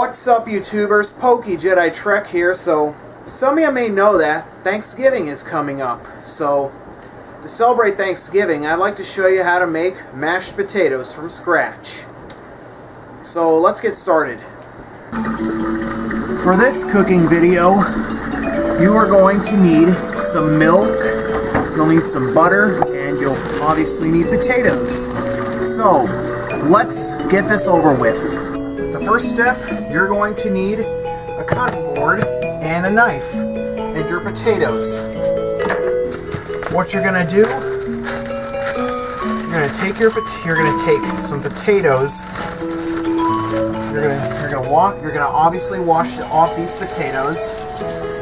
What's up, YouTubers? PokeJediTrek's here. So, some of you may know that Thanksgiving is coming up. So, to celebrate Thanksgiving, I'd like to show you how to make mashed potatoes from scratch. So, let's get started. For this cooking video, you are going to need some milk, you'll need some butter, and you'll obviously need potatoes. So, let's get this over with. The first step, you're going to need a cutting board and a knife and your potatoes. What you're gonna do, you're gonna take some potatoes. You're gonna obviously wash off these potatoes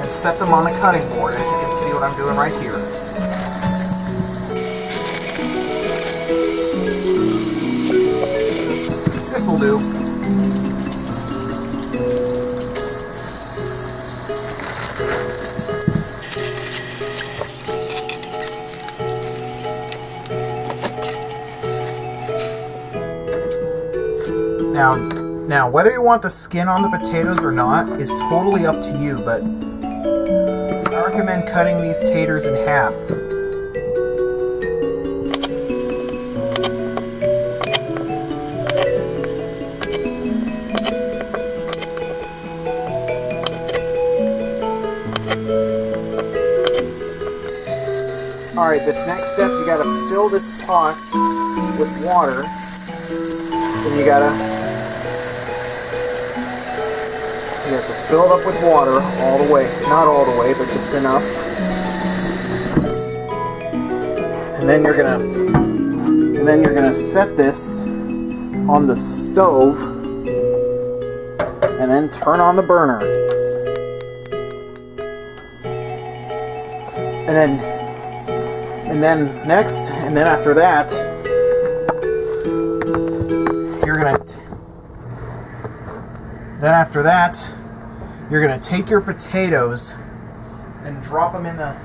and set them on the cutting board, as you can see what I'm doing right here. This will do. Now, whether you want the skin on the potatoes or not is totally up to you, but I recommend cutting these taters in half. Alright, this next step, you gotta fill this pot with water. Then you have to fill it up with water all the way. Not all the way, but just enough. And then you're gonna set this on the stove and then turn on the burner. And then after that, you're gonna take your potatoes and drop them in the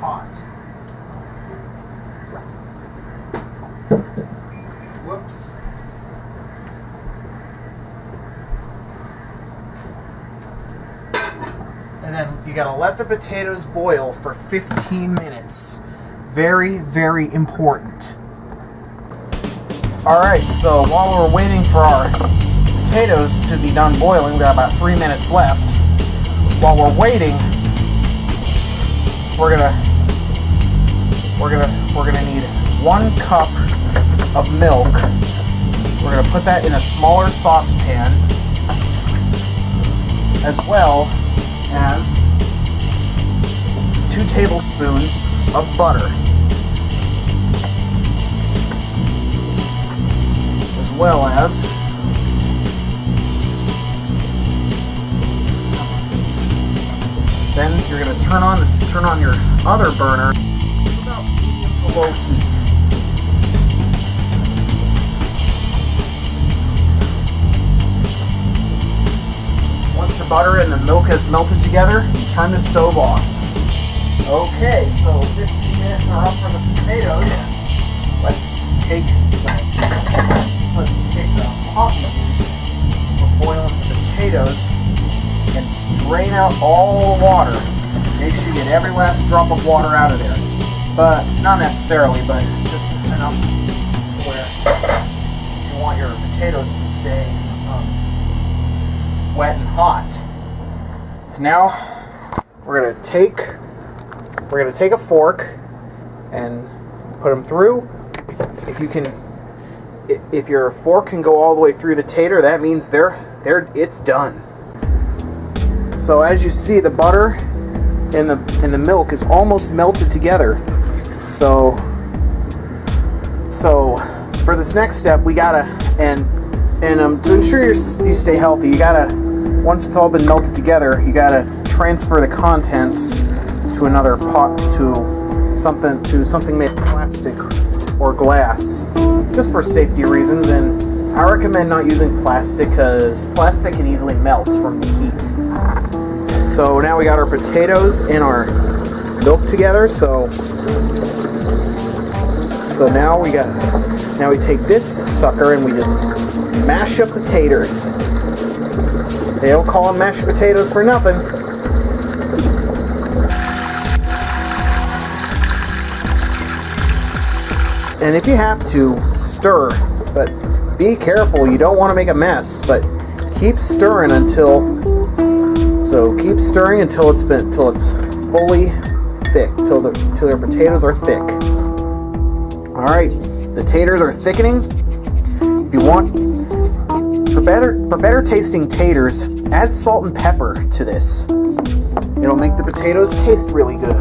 pot. Whoops. And then you gotta let the potatoes boil for 15 minutes. Very, very important. Alright, so while we're waiting for our potatoes to be done boiling, we got about 3 minutes left. While we're waiting, we're gonna need 1 cup of milk. We're gonna put that in a smaller saucepan, as well as 2 tablespoons of butter, as well as then you're going to turn on your other burner about medium to low heat. Once the butter and the milk has melted together, you turn the stove off. Okay, so 15 minutes are up for the potatoes. Let's take the pot we used for boiling the potatoes and strain out all the water. Make sure you get every last drop of water out of there. But not necessarily, but just enough to where if you want your potatoes to stay wet and hot. Now we're gonna take a fork and put them through. If your fork can go all the way through the tater, that means it's done. So as you see, the butter and the milk is almost melted together. So for this next step, we gotta to ensure you stay healthy, you gotta, once it's all been melted together, you gotta transfer the contents to another pot, to something made of plastic or glass, just for safety reasons. And I recommend not using plastic because plastic can easily melt from the heat. So now we got our potatoes and our milk together. So now we take this sucker and we just mash up the taters. They don't call them mashed potatoes for nothing. And if you have to, stir, but be careful, you don't want to make a mess, but keep stirring until it's fully thick, till your potatoes are thick. All right, the taters are thickening. If you want, for better tasting taters, add salt and pepper to this. It'll make the potatoes taste really good.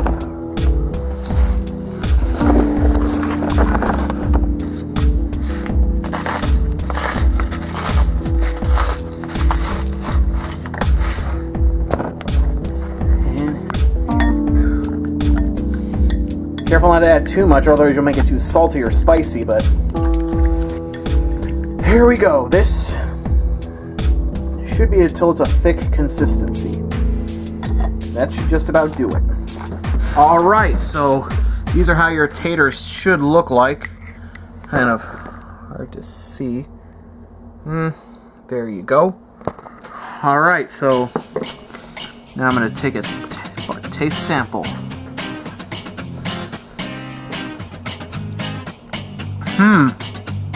Careful not to add too much, otherwise you'll make it too salty or spicy, but here we go. This should be until it's a thick consistency. That should just about do it. Alright, so these are how your taters should look like. Kind of hard to see. There you go. Alright, so now I'm going to take a taste sample.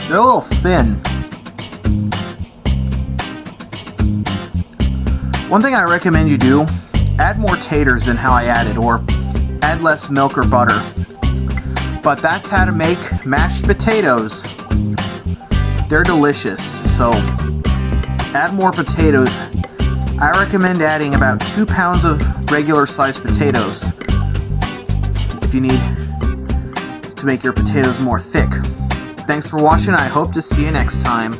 They're a little thin. One thing I recommend you do, add more taters than how I added, or add less milk or butter. But that's how to make mashed potatoes. They're delicious, so add more potatoes. I recommend adding about 2 pounds of regular sized potatoes if you need to make your potatoes more thick. Thanks for watching. I hope to see you next time.